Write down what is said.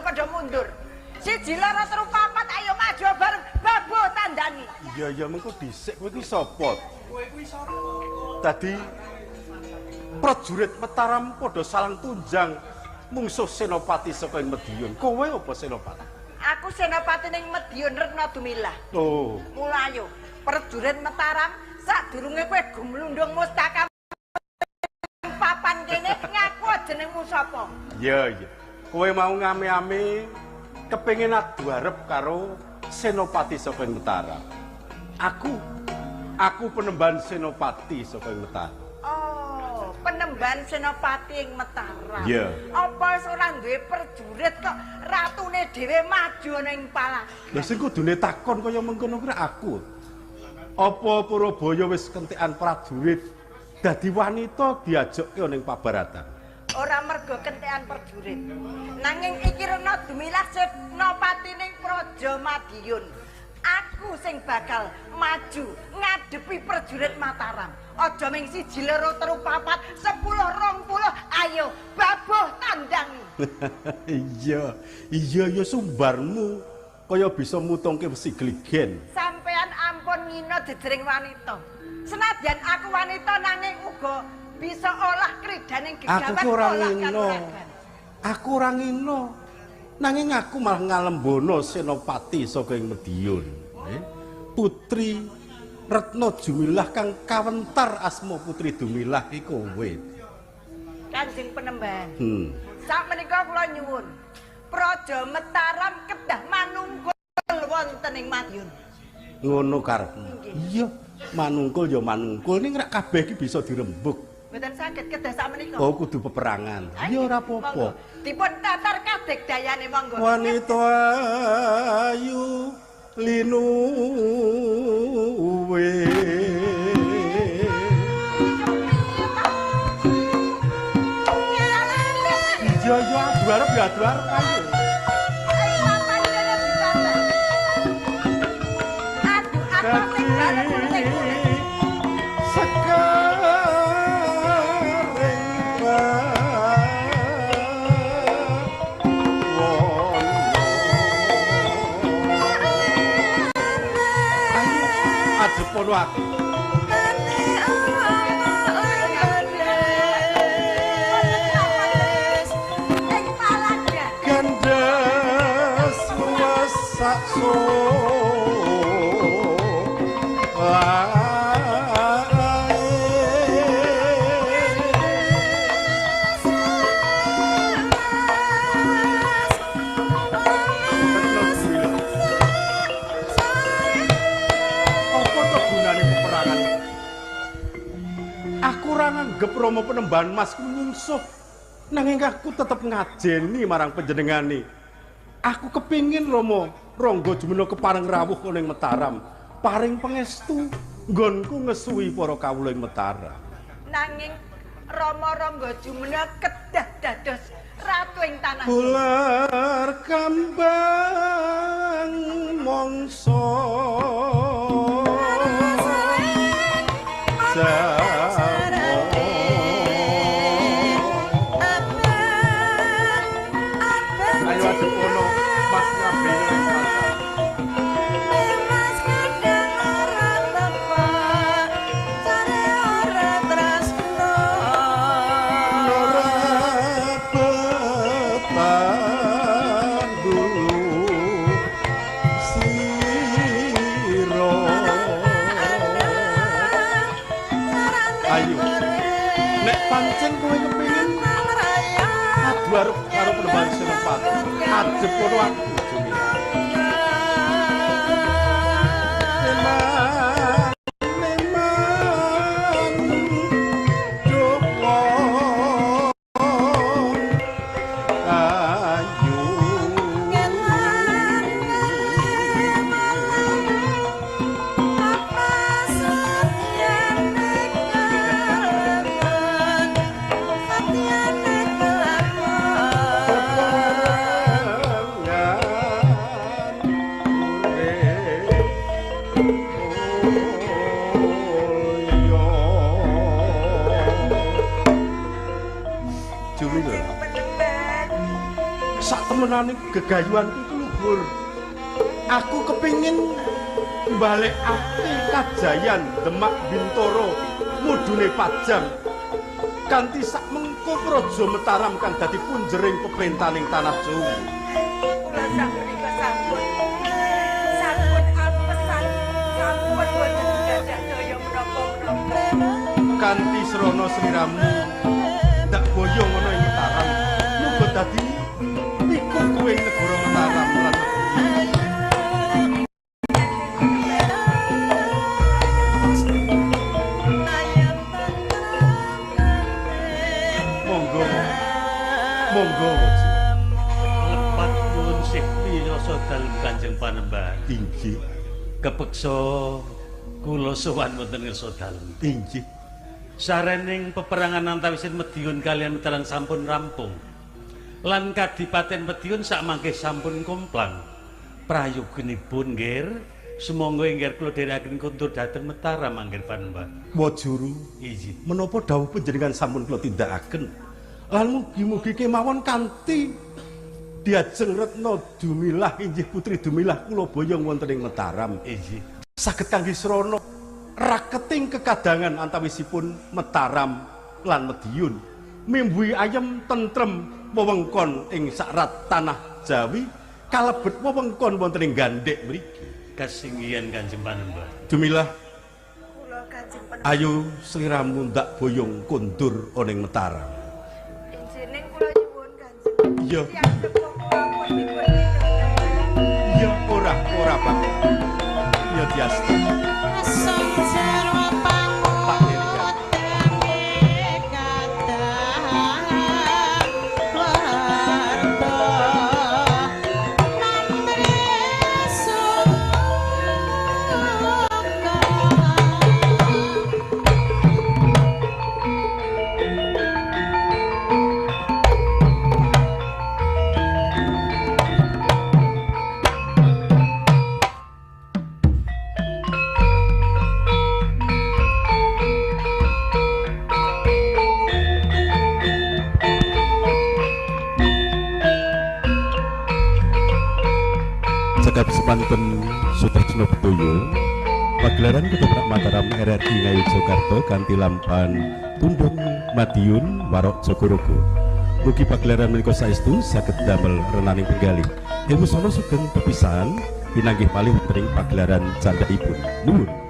padha mundur. Siji loro telu papat ayo maju bareng babu tandani. Iya mengko dhisik kowe iki sapa? Kowe kuwi sapa? Dadi prajurit Mataram padha salang tunjang mungsuh senopati saka ing Medion. Kowe apa senopati? Aku senopati ning Medion Retna Dumilah. Oh. Mulayo prajurit Mataram sadurunge kowe gumlundung mustaka papan kene ngaku jenengmu sapa? Iya. Kowe mau ngame-ame kepengin adu arep karo senopati saka ing Mataram. Aku penemban senopati saka ing Mataram. Oh, penemban senopati ing Mataram. Iya. Apa ora duwe prajurit kok ratune dhewe maju ning palang? Lah sing kudune takon kaya mengkono kuwi aku. Apa Purabaya wis kentekan prajurit dadi wanita diajokke ning Pabaratan? Ora mergo kentekan prajurit. Nanging iki Retna Dumilah senopati ning Praja Madiun. Aku sing bakal maju ngadepi prajurit Mataram. Aja ming siji loro telu papat 10 20 ayo babuh tandangi. Iya ya sumbarmu kaya bisa mutungke wesi gligen. Sampean ampun ngina dedering wanita. Senadyan aku wanita nanging uga bisa olah kridaning gegawan olah kanuragan. Aku ora ngina. Nanging aku malah ngalembono senopati saka ing Medion. Putri Retna Dumilah kang kawentar asma Putri Dumilah iku kowe. Kanjeng Penemban. Sakmenika kula nyuwun. Praja Mataram kedah manungkul wonten ing Madiun. Ngono karepmu. Iya, manungkul ya manungkul ning rak kabeh iki bisa dirembug. Mboten saged kedah sakmenika. Oh, kudu peperangan. Ya ora apa-apa. Dipun tatar kadek dayane monggo. Wanita ayu linuwe. Iya adu arep ya adu arep ayo. Ayo apa dene ditata. Adu apa ning dalem pono aku. Gandes masak so. Nganggep Rama Penemban Mas ku mungsuh nanging aku tetep ngajeni marang panjenengane. Aku kepingin Rama Rangga Jumena kepareng rawuh ning Mataram, paring pangestu nggonku ngesuwi para kawula ing Mataram. Nanging Rama Rangga Jumena kedah dados ratu ing tanah. Ular kambang mongso karo penemban senopati adep kono aku temenane gegayuanku iku luhur. Aku kepingin mbalekake kajayan Demak Bintoro mudune Pajang kanthi sak mengko Praja Mataram kang dadi punjering peperintaning tanah Jawa. Kula sapunika sampun apesan, sampun boten gadah daya menapa-menapa. Kanthi srana sliramu ndak boyong ana ing Mataram, muga dadi iku kowe ing negara Mataram lan monggo lepat nuwun sih pirasa dalem Kanjeng Panembahan. inggih Kepeksa kula sowan wonten ngersa dalem. inggih Sarening peperangan antawisipun Madiun kaliyan Mataram sampun rampung. Lan Kadipaten Madiun sakmangke sampun kumplang. Prayoginipun nggih sumangga inggih kula dherekaken kontur dhateng Mataram manggen Panembahan. Wajuru Iji menapa dawuh panjenengan sampun kula tindakaken lan mugi-mugi kemawon kanthi diajeng Retna Dumilah inggih putri Dumilah kula boyong wonten ing Mataram iji saged kangge srana raketing kekadangan antawisipun Mataram lan Madiun mimbuhi ayem tentrem wewengkon ing sakrat tanah Jawi kalebet wewengkon wonten ing Gandhek mriki. kasinggihan Kanjeng Panembahan. Dumilah Kula Kanjeng Panembahan. ayo sliramu ndak boyong kondur ana ing Mataram. Injinin kula nyuwun Kanjeng. Iya. Tiyang sepuh kula pun dipun nindakaken. Ya ora Pak. Ya diasta. Pak Nerikan. Cekap sepanten Sutarjana Bedoyo pagelaran ketoprak Mataram RRI Ngayogyakarta kanthi lampahan Tundung Madiun Warok Jogorogo. Mugi pagelaran menika saestu saged damel renaning penggalih ilmu sono sugeng pepisahan pinanggih malih tering pagelaran candhaipun. Nuwun.